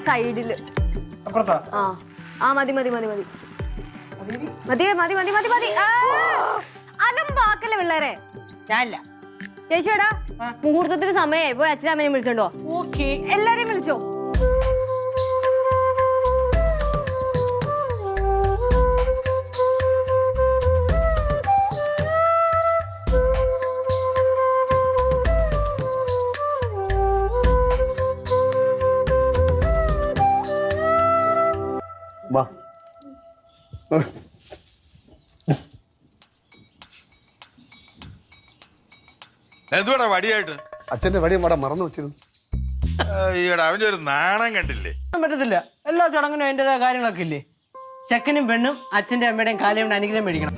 സൈഡില്. മതി മതി മതി മതി മതി മതി മതി മതി മതി. അലമ്പാക്കല്ലേ പിള്ളേരെ. ചേച്ചിടാ മുഹൂർത്തത്തിന് സമയമായി. പോയി അച്ഛനമ്മേനെ വിളിച്ചോണ്ടോ. എല്ലാരെയും വിളിച്ചോ. എന്തുവാടാ വടിയായിട്ട്? അച്ഛന്റെ വടി മറന്നു വെച്ചിരുന്നു. ഈടാ അവന്റെ ഒരു നാണം കണ്ടില്ലേ? പറ്റത്തില്ല. എല്ലാ ചടങ്ങിനും അതിൻ്റെതായ കാര്യങ്ങളൊക്കെ ഇല്ലേ. ചെക്കനും പെണ്ണും അച്ഛന്റെ അമ്മയുടെയും കാലം കൊണ്ട് അനുഗ്രഹം മേടിക്കണം.